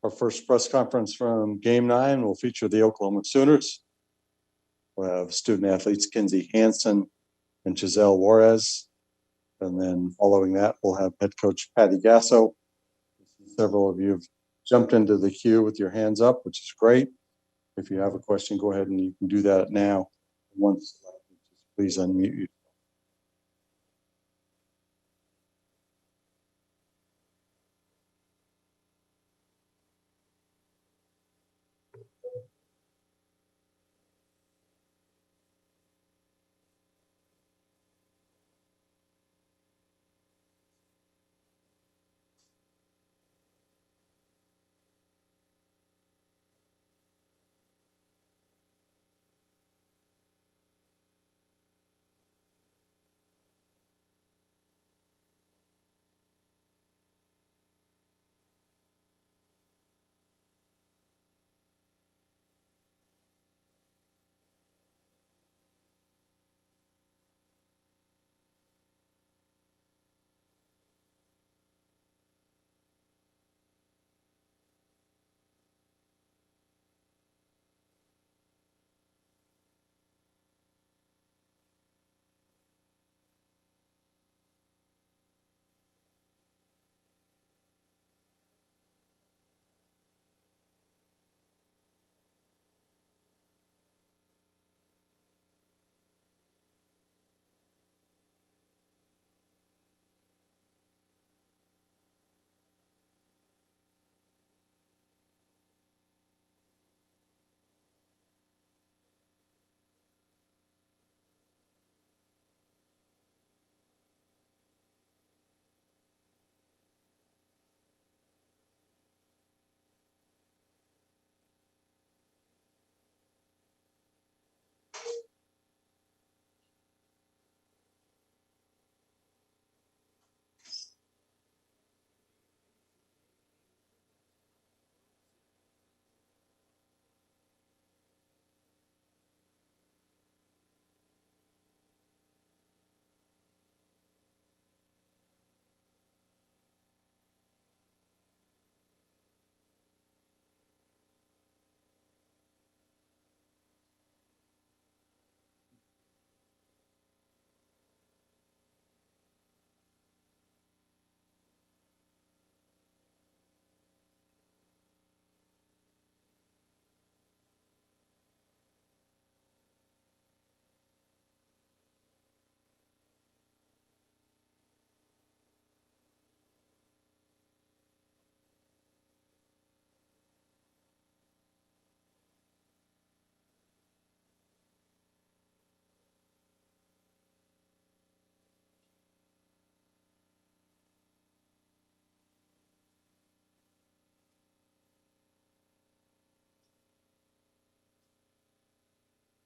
Our first press conference from Game 9 will feature the Oklahoma Sooners. We'll have student athletes Kinsey Hansen and Giselle Juarez. And then following that, we'll have head coach Patty Gasso. Several of you have jumped into the queue with your hands up, which is great. If you have a question, go ahead and you can do that now. Once selected, please unmute you.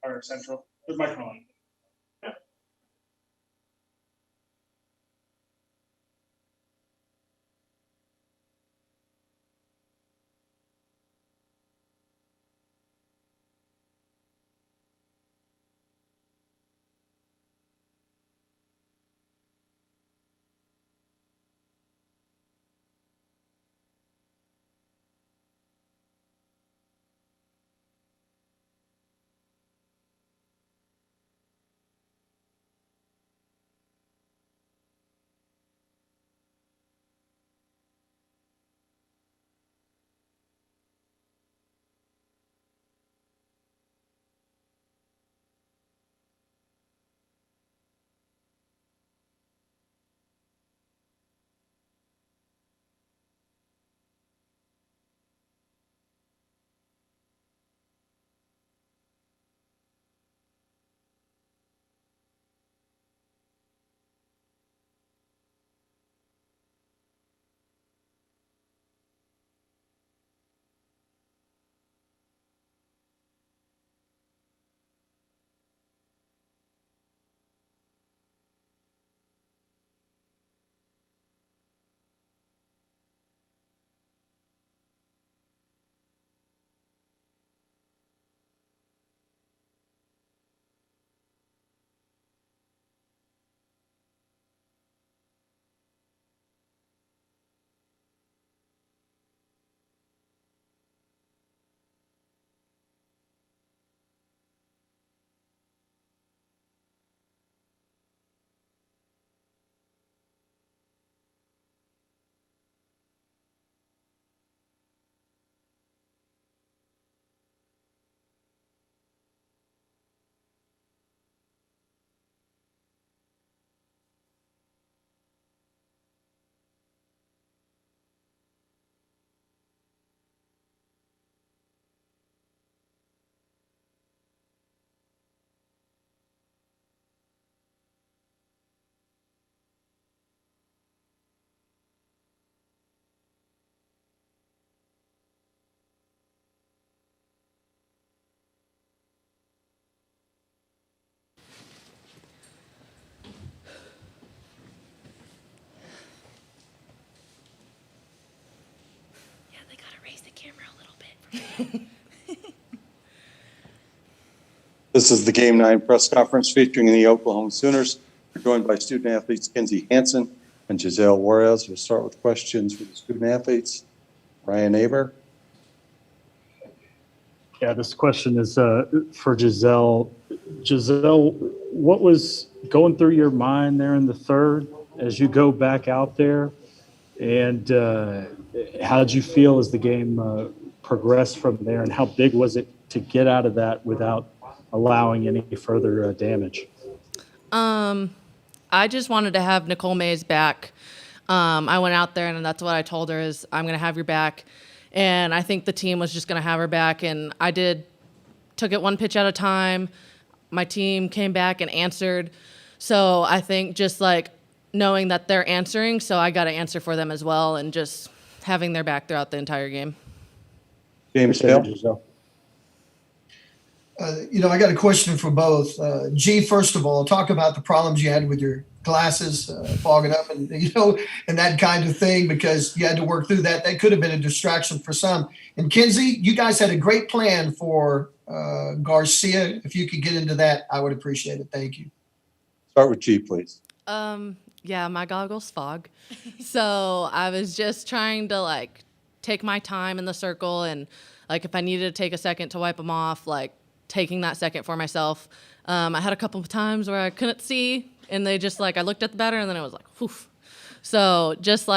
Or central. There's microphone. Yeah. This is the Game 9 press conference featuring the Oklahoma Sooners. We're joined by student athletes Kinsey Hansen and Giselle Juarez. We'll start with questions for the student athletes. Ryan Aber. Yeah, this question is for Giselle. Giselle, what was going through your mind there in the third as you go back out there? And how did you feel as the game progressed from there? And how big was it to get out of that without allowing any further damage? I just wanted to have Nicole Mays back. I went out there and that's what I told her is I'm going to have your back. And I think the team was just going to have her back. And I took it one pitch at a time. My team came back and answered. So I think just like knowing that they're answering, so I got to answer for them as well and just having their back throughout the entire game. James Hill. I got a question for both. G, first of all, talk about the problems you had with your glasses fogging up and, and that kind of thing, because you had to work through that. That could have been a distraction for some. And Kinsey, you guys had a great plan for Garcia. If you could get into that, I would appreciate it. Thank you. Start with G, please. Yeah, my goggles fog. So I was just trying to take my time in the circle and if I needed to take a second to wipe them off, taking that second for myself. I had a couple of times where I couldn't see and they just I looked at the batter and then it was whew. So just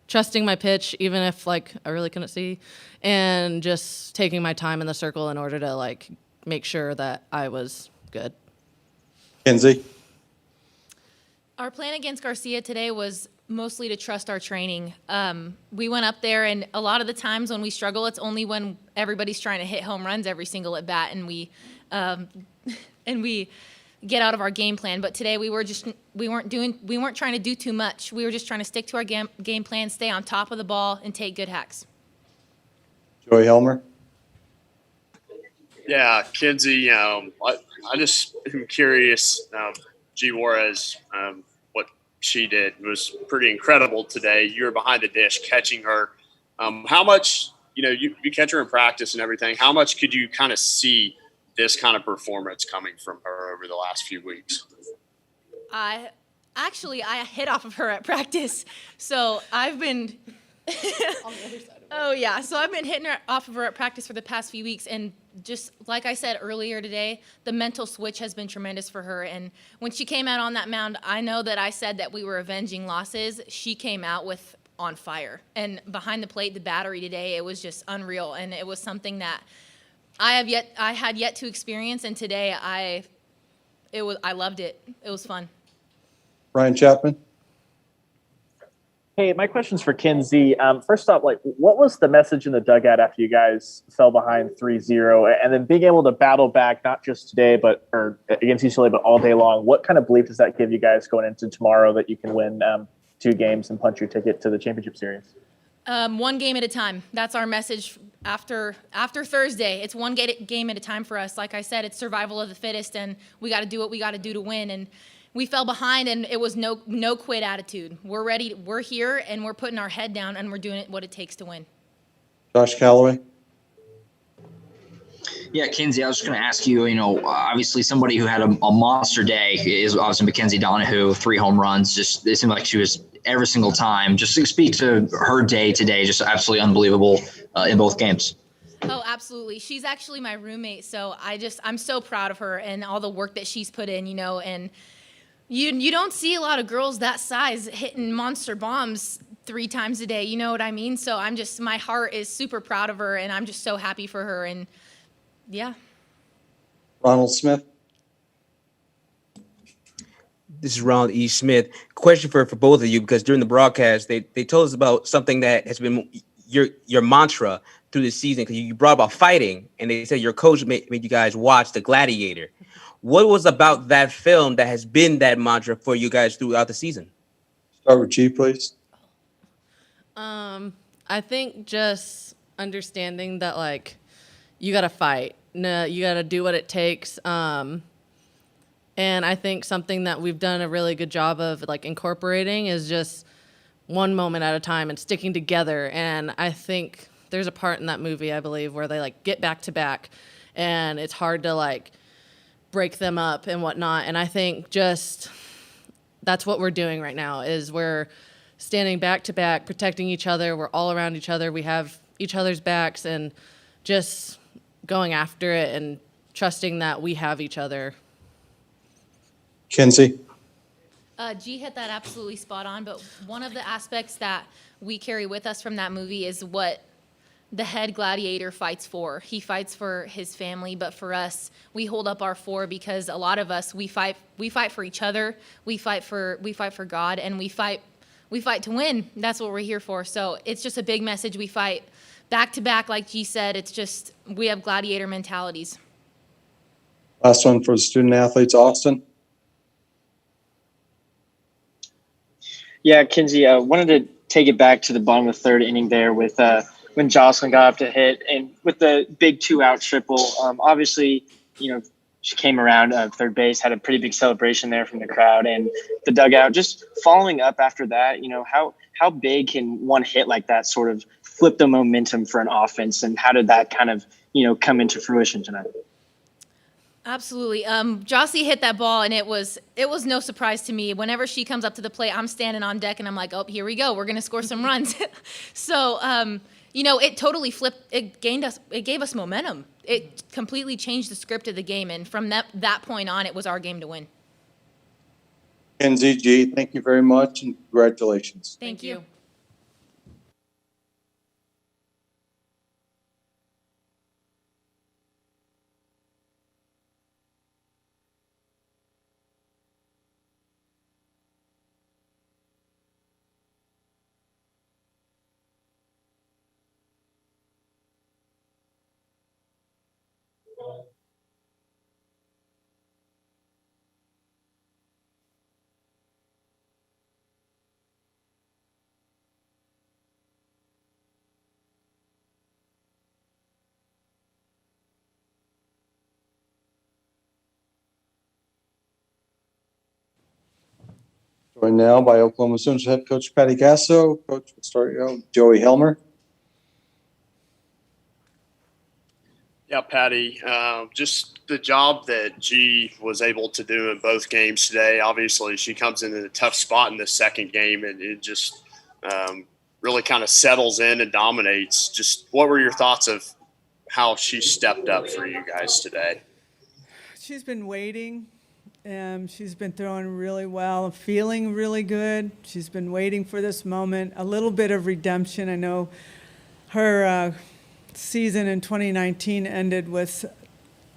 trusting my pitch, even if I really couldn't see, and just taking my time in the circle in order to make sure that I was good. Kinsey. Our plan against Garcia today was mostly to trust our training. We went up there, and a lot of the times when we struggle, it's only when everybody's trying to hit home runs every single at bat, and we get out of our game plan. But today we weren't trying to do too much. We were just trying to stick to our game plan, stay on top of the ball, and take good hacks. Joey Helmer. Yeah, Kinsey. I just am curious. G. Juarez, what she did was pretty incredible today. You were behind the dish catching her. How much, you catch her in practice and everything. How much could you kind of see this kind of performance coming from her over the last few weeks? I hit off of her at practice. So I've been on the other side of Oh yeah, so I've been hitting her off of her at practice for the past few weeks, and just like I said earlier today, the mental switch has been tremendous for her. And when she came out on that mound, I know that I said that we were avenging losses. She came out on fire, and behind the plate, the battery today, it was just unreal, and it was something that I had yet to experience. And today, I loved it. It was fun. Ryan Chapman. Hey, my question's for Kinsey. First off, what was the message in the dugout after you guys fell behind 3-0, and then being able to battle back, not just today, or against UCLA, but all day long? What kind of belief does that give you guys going into tomorrow that you can win 2 games and punch your ticket to the championship series? One game at a time. That's our message after Thursday. It's one game at a time for us. Like I said, it's survival of the fittest, and we got to do what we got to do to win. And we fell behind, and it was no quit attitude. We're ready. We're here, and we're putting our head down, and we're doing what it takes to win. Josh Calloway. Yeah, Kinsey, I was just going to ask you, obviously somebody who had a monster day is obviously Mackenzie Donahue, 3 home runs. Just it seemed like she was every single time. Just to speak to her day today, just absolutely unbelievable in both games. Oh, absolutely. She's actually my roommate, so I'm so proud of her and all the work that she's put in, and you don't see a lot of girls that size hitting monster bombs 3 times a day, you know what I mean? So my heart is super proud of her, and I'm just so happy for her, and yeah. Ronald Smith. This is Ronald E. Smith. Question for both of you, because during the broadcast, they told us about something that has been your mantra through the season, because you brought about fighting, and they said your coach made you guys watch The Gladiator. What was about that film that has been that mantra for you guys throughout the season? Start with G, please. I think just understanding that you got to fight. No, you got to do what it takes. And I think something that we've done a really good job of incorporating is just one moment at a time and sticking together. And I think there's a part in that movie, I believe, where they like get back to back, and it's hard to like break them up and whatnot. And I think just that's what we're doing right now is we're standing back to back, protecting each other. We're all around each other. We have each other's backs and just going after it and trusting that we have each other. Kinsey? G hit that absolutely spot on, but one of the aspects that we carry with us from that movie is what the head gladiator fights for. He fights for his family, but for us, we hold up our four because a lot of us, we fight for each other, we fight for God, and we fight to win. That's what we're here for. So it's just a big message. We fight back to back, like G said. It's just, we have gladiator mentalities. Last one for the student athletes, Austin. Yeah, Kinsey, I wanted to take it back to the bottom of the third inning there with when Jocelyn got up to hit and with the big 2-out triple. Obviously, she came around third base, had a pretty big celebration there from the crowd and the dugout. Just following up after that, how big can one hit like that sort of flip the momentum for an offense, and how did that kind of come into fruition tonight? Absolutely. Jossie hit that ball, and it was no surprise to me. Whenever she comes up to the plate, I'm standing on deck, and I'm like, oh, here we go. We're going to score some runs. So, it totally flipped. It gave us momentum. It completely changed the script of the game, and from that point on, it was our game to win. Kenzie, G, thank you very much, and congratulations. Thank you. Joined now by Oklahoma Sooners head coach Patty Gasso. Coach, we'll start Joey Helmer. Yeah, Patty, just the job that G was able to do in both games today. Obviously, she comes in a tough spot in the second game, and it just really kind of settles in and dominates. Just what were your thoughts of how she stepped up for you guys today? She's been waiting. She's been throwing really well, feeling really good. She's been waiting for this moment, a little bit of redemption. I know her season in 2019 ended with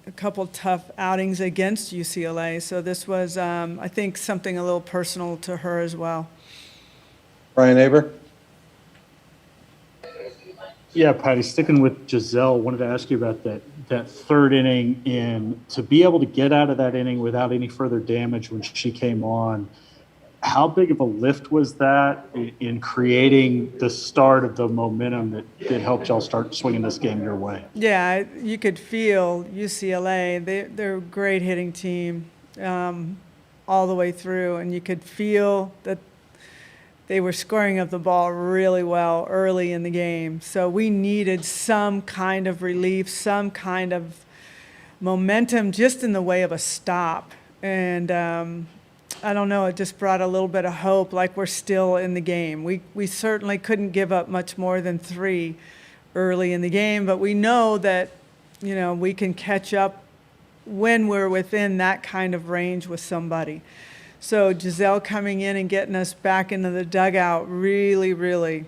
a couple tough outings against UCLA. So this was, I think, something a little personal to her as well. Brian Aber. Yeah, Patty, sticking with Giselle, wanted to ask you about that third inning, and to be able to get out of that inning without any further damage when she came on. How big of a lift was that in creating the start of the momentum that helped y'all start swinging this game your way? Yeah, you could feel UCLA. They're a great hitting team all the way through, and you could feel that they were scoring up the ball really well early in the game. So we needed some kind of relief, some kind of momentum just in the way of a stop. And I don't know, it just brought a little bit of hope, like we're still in the game. We certainly couldn't give up much more than 3 early in the game, but we know that, we can catch up when we're within that kind of range with somebody. So Giselle coming in and getting us back into the dugout really, really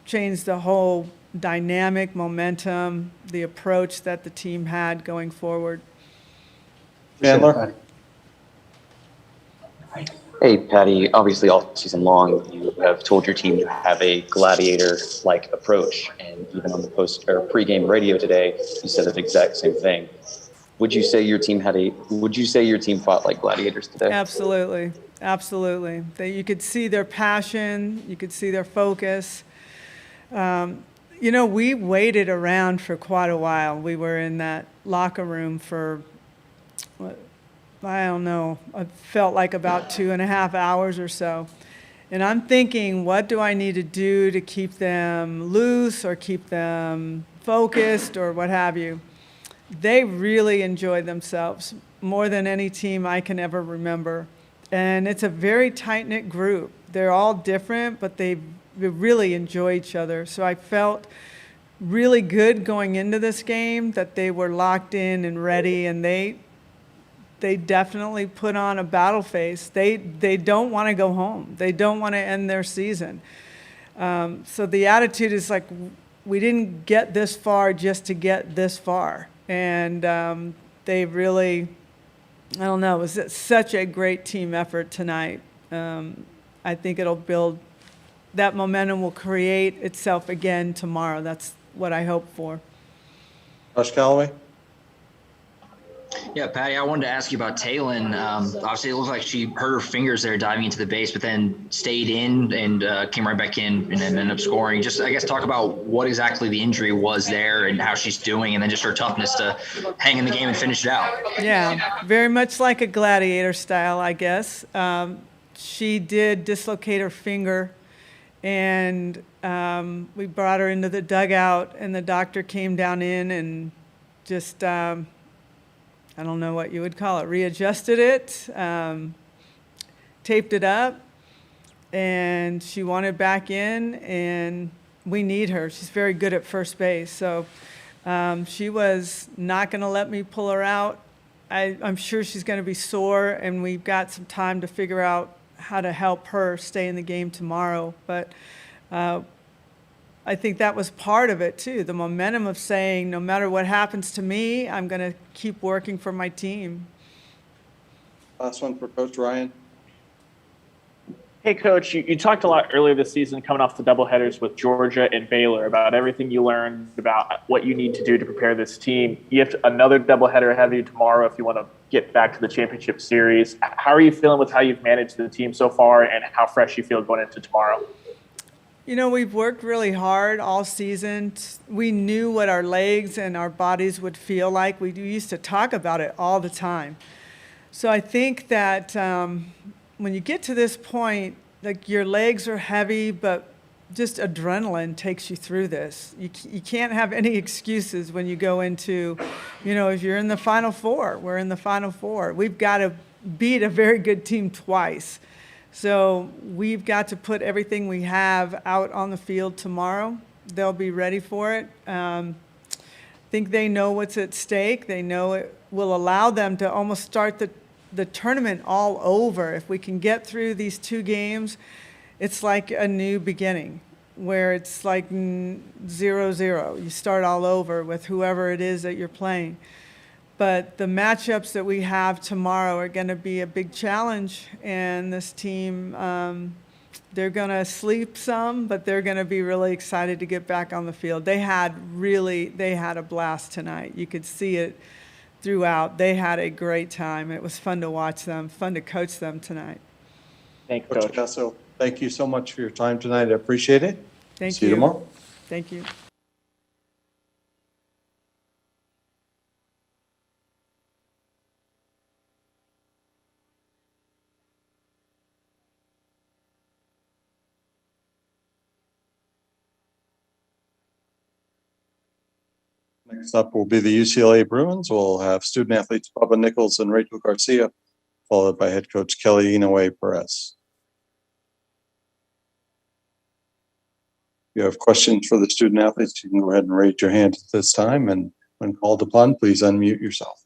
changed the whole dynamic, momentum, the approach that the team had going forward. Chandler. Hey, Patty, obviously all season long you have told your team you have a gladiator-like approach, and even on the pre-game radio today, you said the exact same thing. Would you say your team fought like gladiators today? Absolutely. Absolutely. You could see their passion. You could see their focus. We waited around for quite a while. We were in that locker room for, I don't know, it felt like about 2.5 hours or so. And I'm thinking, what do I need to do to keep them loose or keep them focused or what have you? They really enjoyed themselves more than any team I can ever remember. And it's a very tight-knit group. They're all different, but they really enjoy each other. So I felt really good going into this game that they were locked in and ready, and they definitely put on a battle face. They don't want to go home. They don't want to end their season. So the attitude is like, we didn't get this far just to get this far. And they really, I don't know, it was such a great team effort tonight. I think it'll build, that momentum will create itself again tomorrow. That's what I hope for. Josh Calloway? Yeah, Patty, I wanted to ask you about Taylon. Obviously, it looked like she hurt her fingers there diving into the base, but then stayed in and came right back in and then ended up scoring. Just, I guess, talk about what exactly the injury was there and how she's doing, and then just her toughness to hang in the game and finish it out. Yeah, very much like a gladiator style, I guess. She did dislocate her finger, and we brought her into the dugout, and the doctor came down in and just I don't know what you would call it, readjusted it, taped it up, and she wanted back in, and we need her. She's very good at first base. So she was not going to let me pull her out. I'm sure she's going to be sore, and we've got some time to figure out how to help her stay in the game tomorrow. But I think that was part of it too, the momentum of saying, no matter what happens to me, I'm going to keep working for my team. Last one for Coach Ryan. Hey, Coach, you talked a lot earlier this season coming off the doubleheaders with Georgia and Baylor about everything you learned about what you need to do to prepare this team. You have another doubleheader ahead of you tomorrow if you want to get back to the championship series. How are you feeling with how you've managed the team so far and how fresh you feel going into tomorrow? You know, we've worked really hard all season. We knew what our legs and our bodies would feel like. We used to talk about it all the time. So I think that when you get to this point, like your legs are heavy, but just adrenaline takes you through this. You can't have any excuses when you go into, you know, if you're in the Final Four, we're in the Final Four. We've got to beat a very good team twice. So we've got to put everything we have out on the field tomorrow. They'll be ready for it. I think they know what's at stake. They know it will allow them to almost start the tournament all over. If we can get through these two games, it's like a new beginning where it's like 0-0. You start all over with whoever it is that you're playing. But the matchups that we have tomorrow are going to be a big challenge, and this team, they're going to sleep some, but they're going to be really excited to get back on the field. They had a blast tonight. You could see it throughout. They had a great time. It was fun to watch them, fun to coach them tonight. Thank you, Coach Gasso, thank you so much for your time tonight. I appreciate it. Thank you. See you tomorrow. Thank you. Next up will be the UCLA Bruins. We'll have student athletes Bubba Nichols and Rachel Garcia, followed by head coach Kelly Inouye-Perez. If you have questions for the student athletes, you can go ahead and raise your hand at this time, and when called upon, please unmute yourself.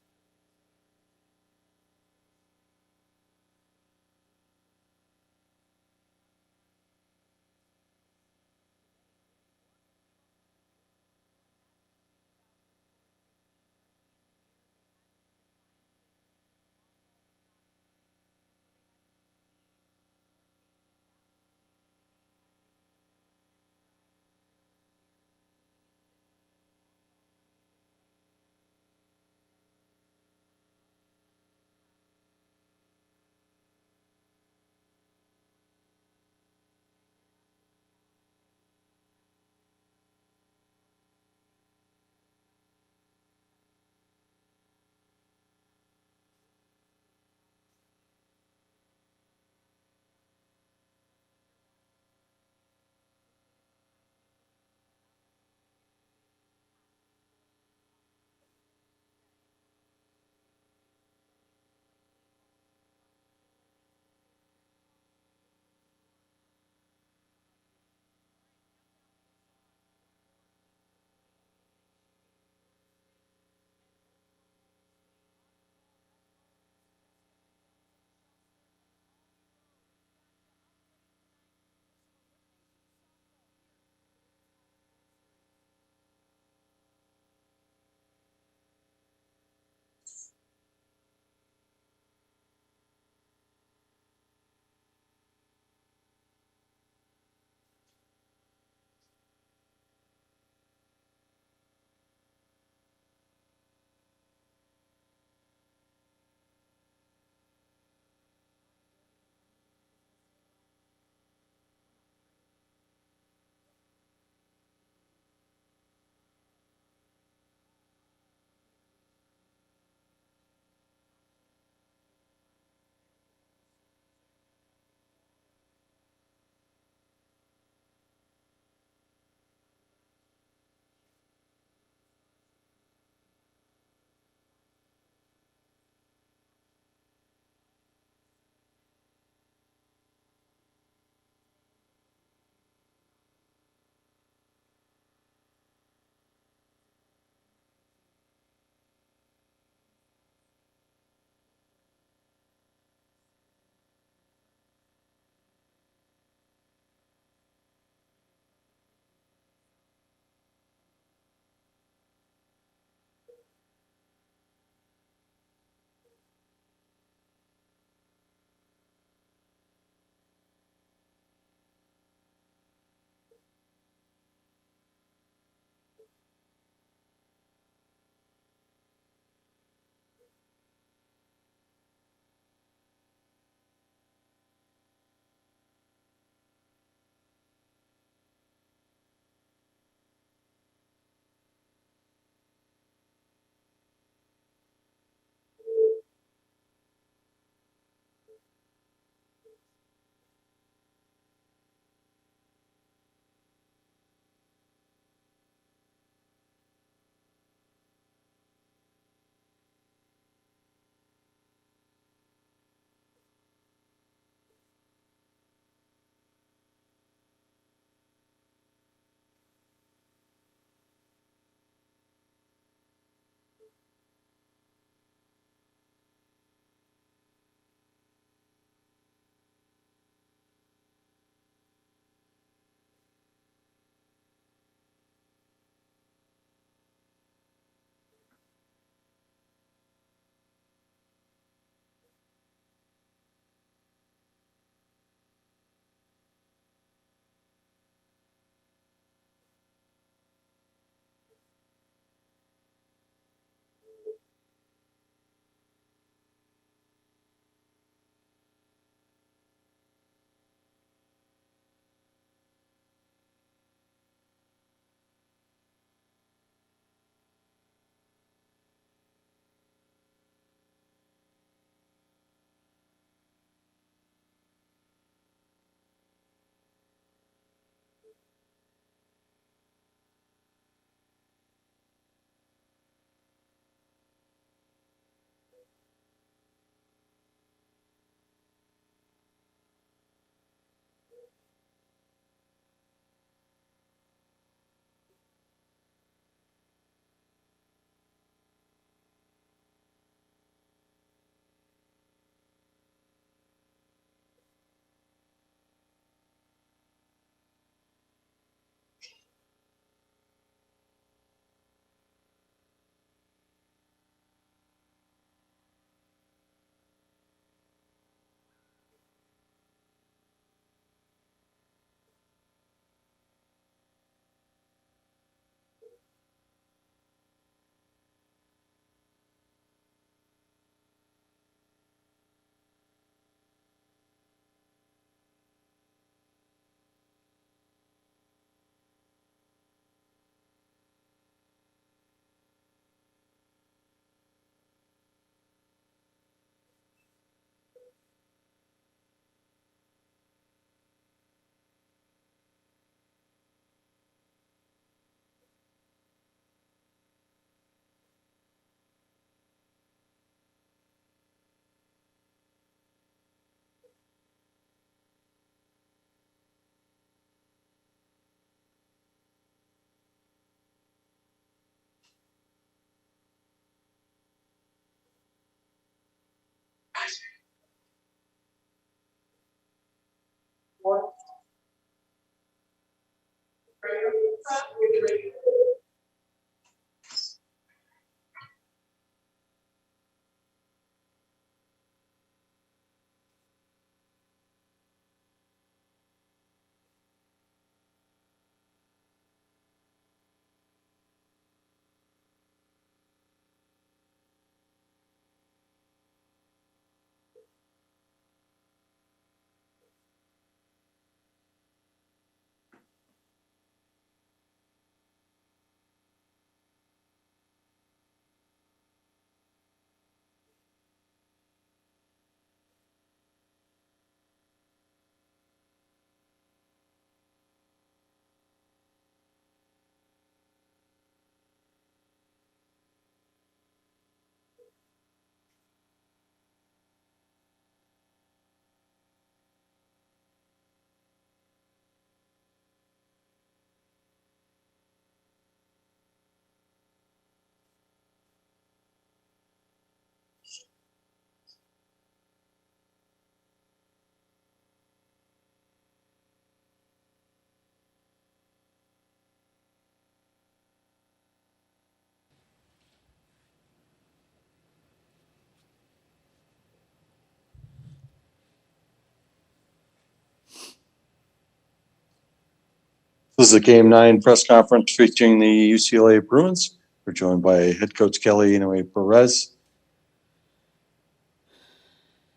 This is a Game 9 press conference featuring the UCLA Bruins. We're joined by head coach Kelly Inouye-Perez.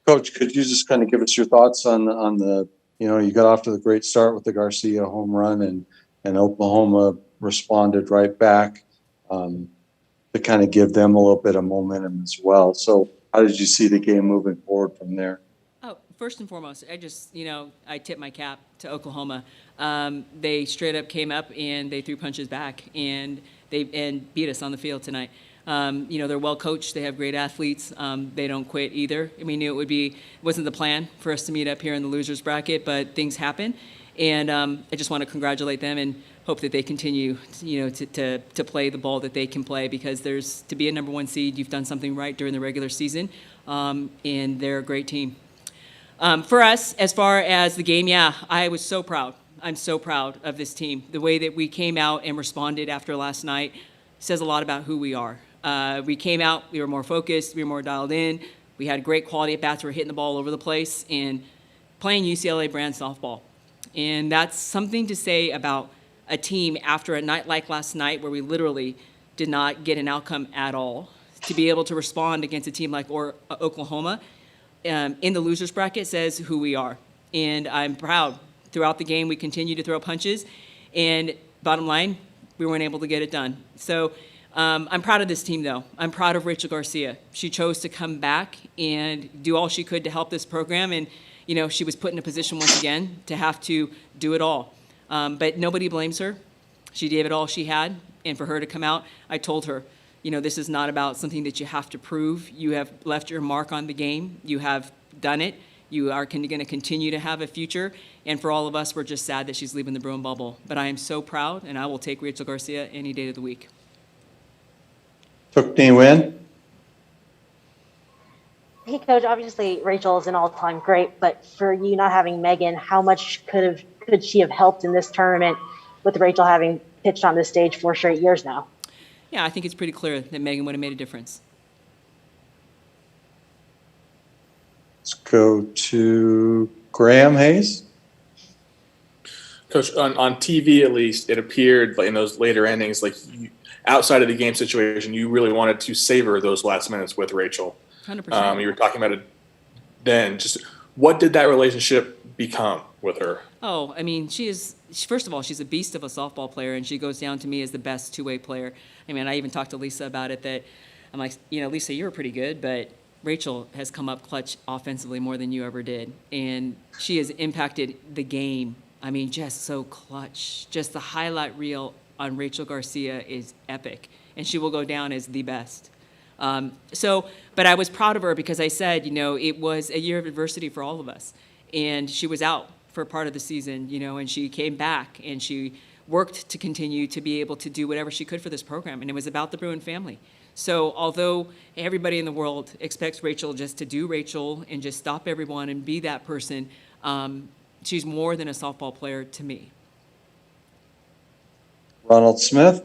Coach, could you just kind of give us your thoughts on the, you got off to the great start with the Garcia home run and Oklahoma responded right back to kind of give them a little bit of momentum as well. So how did you see the game moving forward from there? Oh, first and foremost, I tip my cap to Oklahoma. They straight up came up and they threw punches back and beat us on the field tonight. They're well coached. They have great athletes. They don't quit either. We knew it wasn't the plan for us to meet up here in the losers bracket, but things happen. And I just want to congratulate them and hope that they continue, to play the ball that they can play, because to be a number 1 seed, you've done something right during the regular season, and they're a great team. For us, as far as the game, I was so proud. I'm so proud of this team. The way that we came out and responded after last night says a lot about who we are. We came out, we were more focused, we were more dialed in, we had great quality at bats, we were hitting the ball all over the place, and playing UCLA brand softball. And that's something to say about a team after a night like last night, where we literally did not get an outcome at all, to be able to respond against a team like Oklahoma in the losers bracket says who we are. And I'm proud. Throughout the game, we continued to throw punches, and bottom line, we weren't able to get it done. So I'm proud of this team, though. I'm proud of Rachel Garcia. She chose to come back and do all she could to help this program, and she was put in a position once again to have to do it all. But nobody blames her. She gave it all she had, and for her to come out, I told her, this is not about something that you have to prove. You have left your mark on the game. You have done it. You are going to continue to have a future. And for all of us, we're just sad that she's leaving the Bruin bubble. But I am so proud, and I will take Rachel Garcia any day of the week. Took the win. Hey, Coach, obviously Rachel is an all-time great, but for you not having Megan, how much could she have helped in this tournament with Rachel having pitched on this stage 4 straight years now? Yeah, I think it's pretty clear that Megan would have made a difference. Let's go to Graham Hayes. Coach, on TV at least, it appeared like in those later innings, like outside of the game situation, you really wanted to savor those last minutes with Rachel. 100%. You were talking about it then. Just what did that relationship become with her? Oh, I mean, first of all, she's a beast of a softball player, and she goes down to me as the best two-way player. I mean, I even talked to Lisa about it, that I'm like, Lisa, you were pretty good, but Rachel has come up clutch offensively more than you ever did. And she has impacted the game. I mean, just so clutch. Just the highlight reel on Rachel Garcia is epic, and she will go down as the best. But I was proud of her because I said, it was a year of adversity for all of us. And she was out for part of the season, and she came back and she worked to continue to be able to do whatever she could for this program. And it was about the Bruin family. So although everybody in the world expects Rachel just to do Rachel and just stop everyone and be that person, she's more than a softball player to me. Ronald Smith.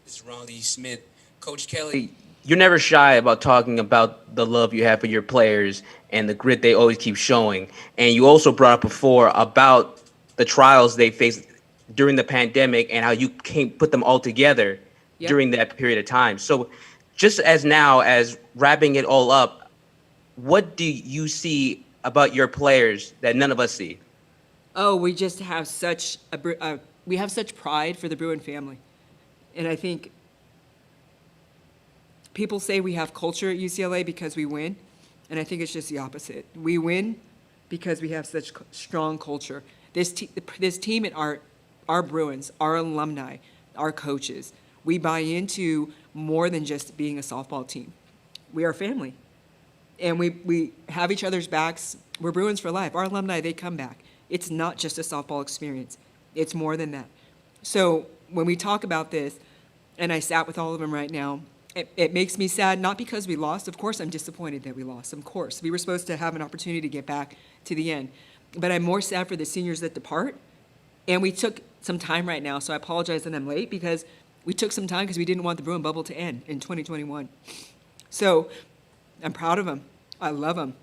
This is Ronald E. Smith. Coach Kelly, you're never shy about talking about the love you have for your players and the grit they always keep showing. And you also brought up before about the trials they faced during the pandemic and how you put them all together during that period of time. So just as wrapping it all up, what do you see about your players that none of us see? Oh, we just have such pride for the Bruin family. And I think people say we have culture at UCLA because we win, and I think it's just the opposite. We win because we have such strong culture. This team and our Bruins, our alumni, our coaches, we buy into more than just being a softball team. We are family, and we have each other's backs. We're Bruins for life. Our alumni, they come back. It's not just a softball experience. It's more than that. So when we talk about this, and I sat with all of them right now, it makes me sad, not because we lost. Of course, I'm disappointed that we lost. Of course. We were supposed to have an opportunity to get back to the end. But I'm more sad for the seniors that depart. And we took some time right now, so I apologize that I'm late, because we took some time because we didn't want the Bruin bubble to end in 2021. So I'm proud of them. I love them.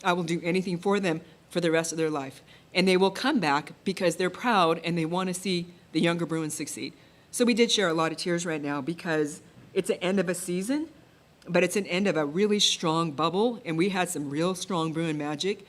I will do anything for them for the rest of their life. And they will come back because they're proud and they want to see the younger Bruins succeed. So we did share a lot of tears right now because it's the end of a season, but it's an end of a really strong bubble, and we had some real strong Bruin magic.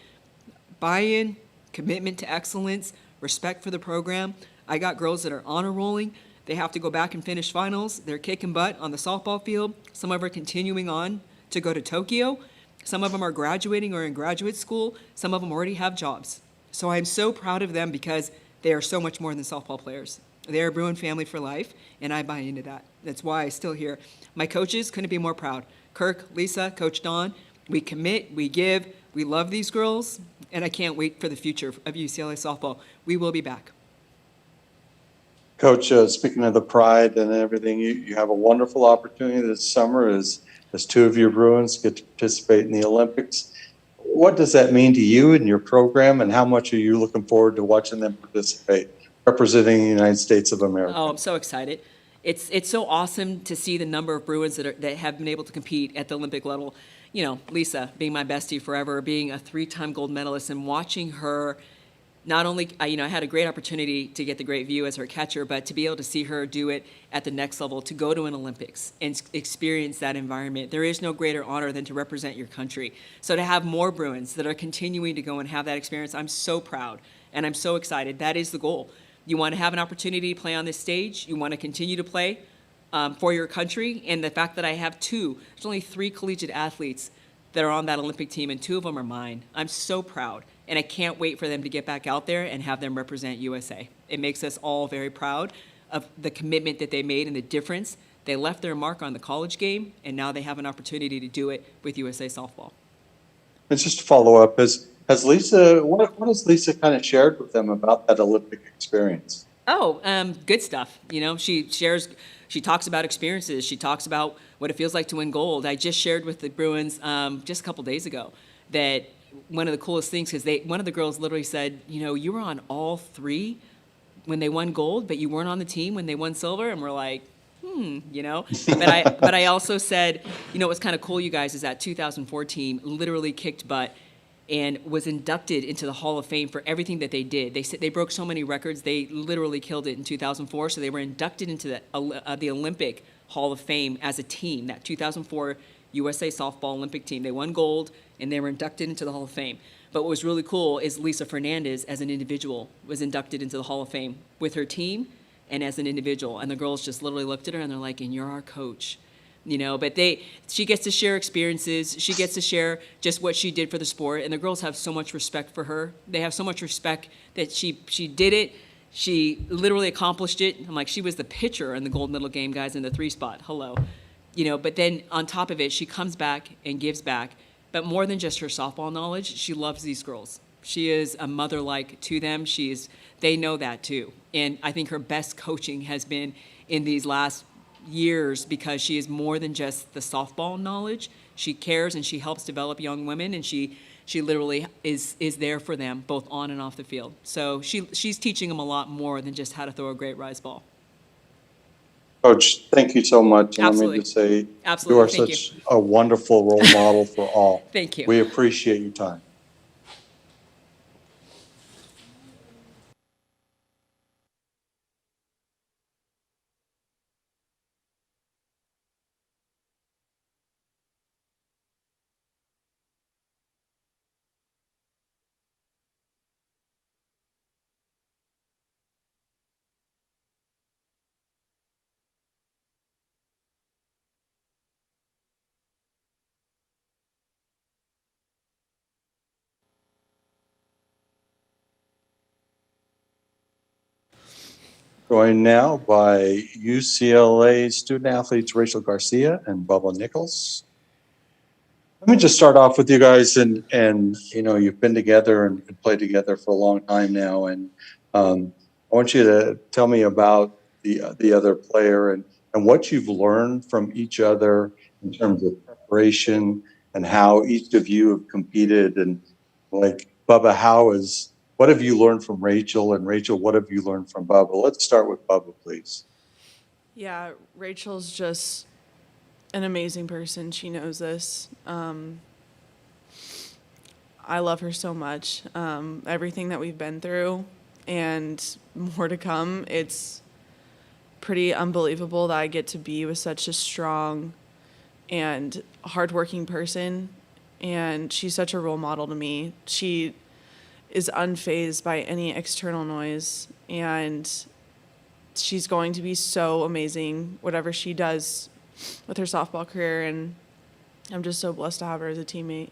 Buy-in, commitment to excellence, respect for the program. I got girls that are honor rolling. They have to go back and finish finals. They're kicking butt on the softball field. Some of them are continuing on to go to Tokyo. Some of them are graduating or in graduate school. Some of them already have jobs. So I'm so proud of them because they are so much more than softball players. They're a Bruin family for life, and I buy into that. That's why I'm still here. My coaches couldn't be more proud. Kirk, Lisa, Coach Don, we commit, we give, we love these girls, and I can't wait for the future of UCLA softball. We will be back. Coach, speaking of the pride and everything, you have a wonderful opportunity this summer as two of your Bruins get to participate in the Olympics. What does that mean to you and your program, and how much are you looking forward to watching them participate, representing the United States of America? Oh, I'm so excited. It's so awesome to see the number of Bruins that have been able to compete at the Olympic level. You know, Lisa being my bestie forever, being a 3-time gold medalist, and watching her not only, I had a great opportunity to get the great view as her catcher, but to be able to see her do it at the next level, to go to an Olympics and experience that environment. There is no greater honor than to represent your country. So to have more Bruins that are continuing to go and have that experience, I'm so proud and I'm so excited. That is the goal. You want to have an opportunity to play on this stage. You want to continue to play for your country. And the fact that I have there's only 3 collegiate athletes that are on that Olympic team, and 2 of them are mine. I'm so proud. And I can't wait for them to get back out there and have them represent USA. It makes us all very proud of the commitment that they made and the difference. They left their mark on the college game, and now they have an opportunity to do it with USA softball. And just to follow up, has Lisa, what has Lisa kind of shared with them about that Olympic experience? Oh, good stuff. She talks about experiences. She talks about what it feels like to win gold. I just shared with the Bruins just a couple days ago that one of the coolest things, because one of the girls literally said, you were on all 3 when they won gold, but you weren't on the team when they won silver. And we're like, But I also said, what's kind of cool, you guys, is that 2014 literally kicked butt and was inducted into the Hall of Fame for everything that they did. They broke so many records. They literally killed it in 2004. So they were inducted into the Olympic Hall of Fame as a team, that 2004 USA softball Olympic team. They won gold, and they were inducted into the Hall of Fame. But what was really cool is Lisa Fernandez, as an individual, was inducted into the Hall of Fame with her team and as an individual. And the girls just literally looked at her, and they're like, and you're our coach. But she gets to share experiences. She gets to share just what she did for the sport. And the girls have so much respect for her. They have so much respect that she did it. She literally accomplished it. I'm like, she was the pitcher in the gold medal game, guys, in the 3 spot. Hello. But then on top of it, she comes back and gives back. But more than just her softball knowledge, she loves these girls. She is a mother-like to them. They know that too. And I think her best coaching has been in these last years, because she is more than just the softball knowledge. She cares and she helps develop young women, and she literally is there for them both on and off the field. So she's teaching them a lot more than just how to throw a great rise ball. Coach, thank you so much. And Absolutely. let me just say, Absolutely. you are such a wonderful role model for all. Thank you. We appreciate your time. Joined now by UCLA student athletes Rachel Garcia and Bubba Nichols. Let me just start off with you guys, and you've been together and played together for a long time now, and I want you to tell me about the other player and what you've learned from each other in terms of preparation and how each of you have competed, and like Bubba, what have you learned from Rachel, and Rachel, what have you learned from Bubba? Let's start with Bubba, please. Yeah, Rachel's just an amazing person. She knows this. I love her so much. Everything that we've been through and more to come, it's pretty unbelievable that I get to be with such a strong and hardworking person. And she's such a role model to me. She is unfazed by any external noise, and she's going to be so amazing, whatever she does with her softball career. And I'm just so blessed to have her as a teammate.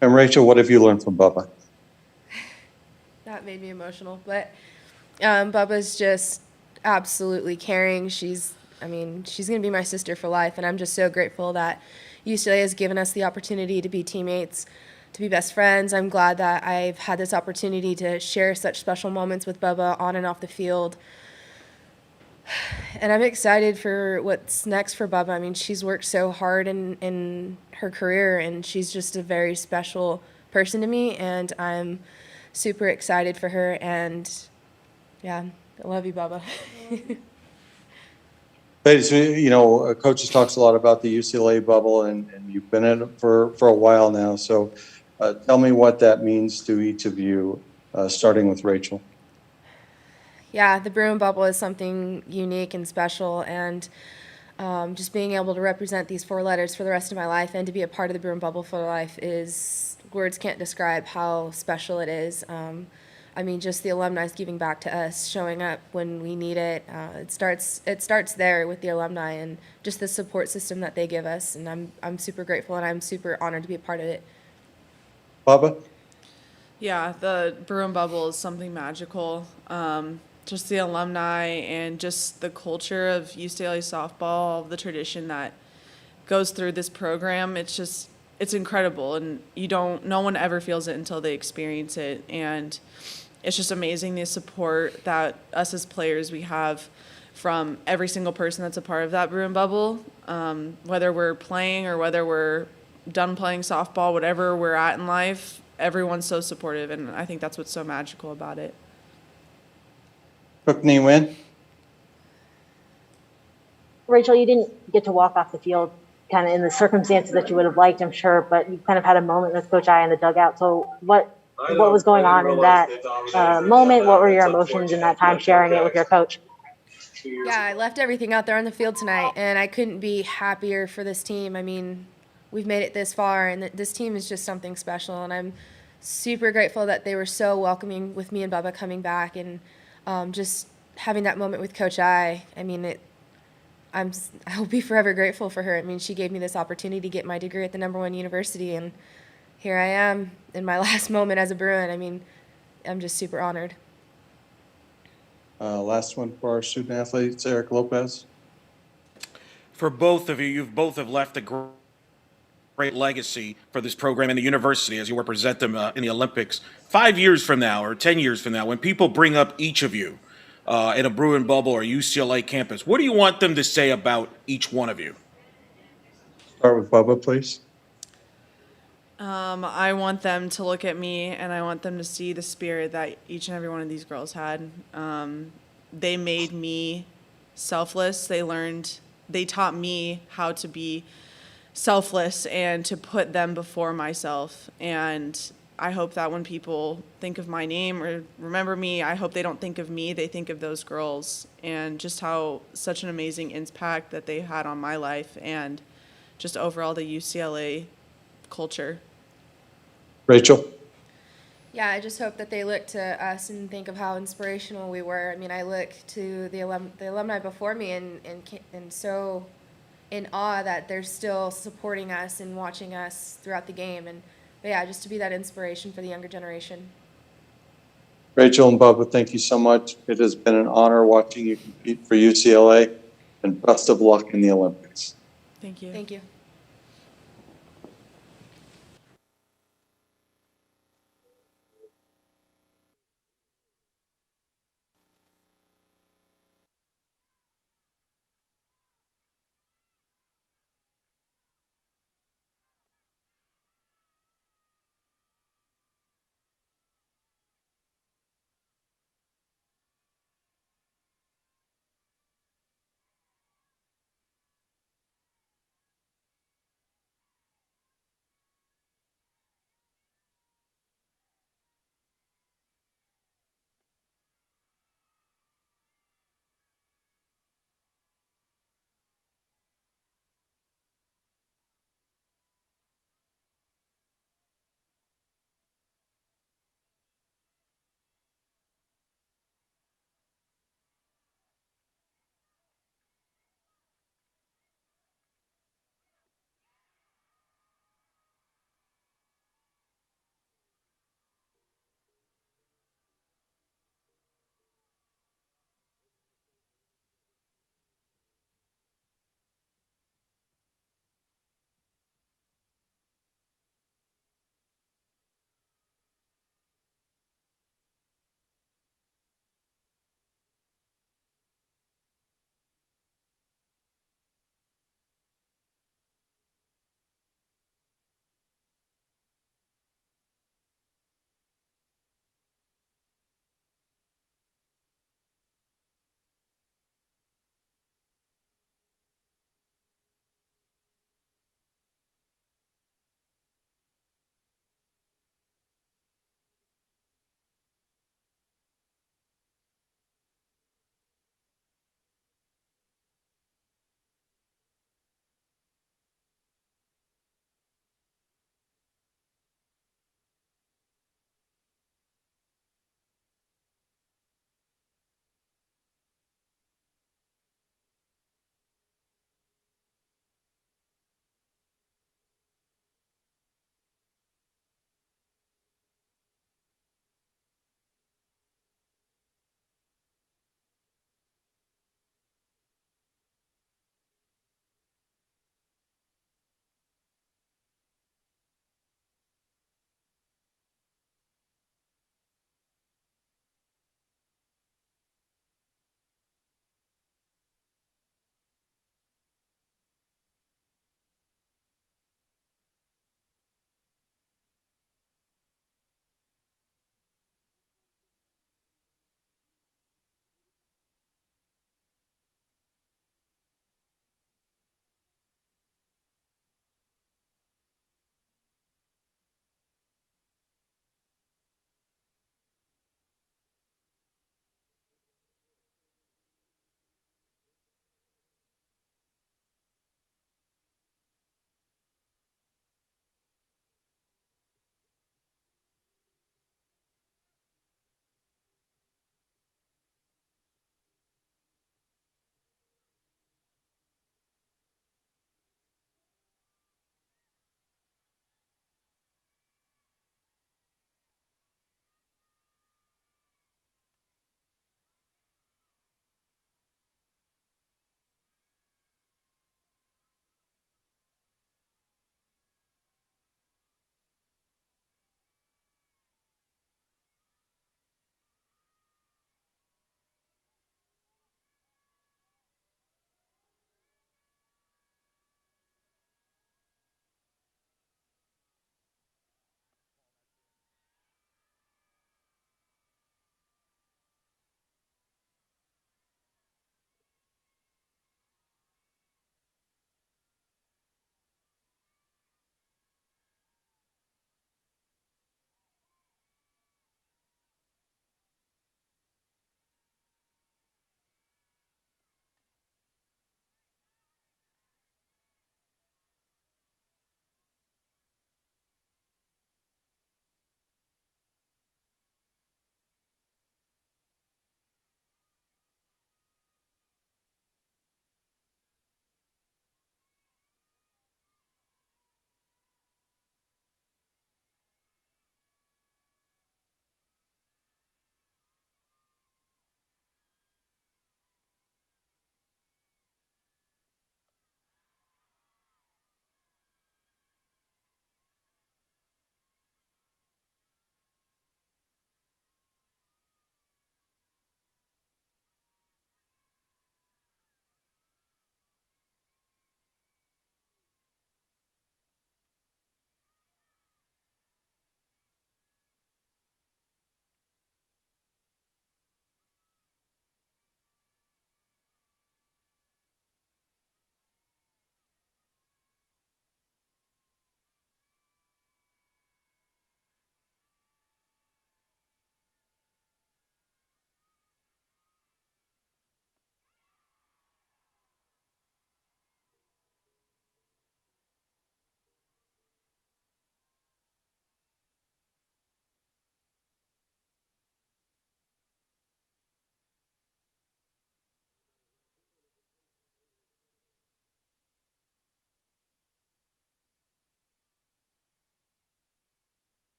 And Rachel, what have you learned from Bubba? That made me emotional, but Bubba's just absolutely caring. She's going to be my sister for life, and I'm just so grateful that UCLA has given us the opportunity to be teammates, to be best friends. I'm glad that I've had this opportunity to share such special moments with Bubba on and off the field. And I'm excited for what's next for Bubba. I mean, she's worked so hard in her career, and she's just a very special person to me, and I'm super excited for her. And yeah, I love you, Bubba. Patty, so, coaches talks a lot about the UCLA bubble, and you've been in it for a while now. So tell me what that means to each of you, starting with Rachel. Yeah, the Bruin bubble is something unique and special, and just being able to represent these 4 letters for the rest of my life and to be a part of the Bruin bubble for life is, words can't describe how special it is. Just the alumni giving back to us, showing up when we need it. It starts there with the alumni and just the support system that they give us, and I'm super grateful, and I'm super honored to be a part of it. Bubba? Yeah, the Bruin bubble is something magical. Just the alumni and just the culture of UCLA softball, the tradition that goes through this program. It's incredible, and no one ever feels it until they experience it. And it's just amazing the support that us as players, we have from every single person that's a part of that Bruin bubble, whether we're playing or whether we're done playing softball, whatever we're at in life, everyone's so supportive, and I think that's what's so magical about it. Cookney Wynn? Rachel, you didn't get to walk off the field kind of in the circumstances that you would have liked, I'm sure, but you kind of had a moment with Coach I in the dugout. So what was going on in that moment? What were your emotions in that time sharing it with your coach? Yeah, I left everything out there on the field tonight, and I couldn't be happier for this team. I mean, we've made it this far, and this team is just something special, and I'm super grateful that they were so welcoming with me and Bubba coming back, and just having that moment with Coach I. I mean, I'll be forever grateful for her. I mean, she gave me this opportunity to get my degree at the #1 university, and here I am in my last moment as a Bruin. I mean, I'm just super honored. Last one for our student athletes, Eric Lopez. For both of you, you both have left a great legacy for this program and the university as you represent them in the Olympics. 5 years from now or 10 years from now, when people bring up each of you in a Bruin bubble or UCLA campus, what do you want them to say about each one of you? Start with Bubba, please. I want them to look at me, and I want them to see the spirit that each and every one of these girls had. They made me selfless. They taught me how to be selfless and to put them before myself. And I hope that when people think of my name or remember me, I hope they don't think of me, they think of those girls, and just how such an amazing impact that they had on my life and just overall the UCLA culture. Rachel? Yeah, I just hope that they look to us and think of how inspirational we were. I mean, I look to the alumni before me and so in awe that they're still supporting us and watching us throughout the game. But yeah, just to be that inspiration for the younger generation. Rachel and Bubba, thank you so much. It has been an honor watching you compete for UCLA, and best of luck in the Olympics. Thank you. Thank you.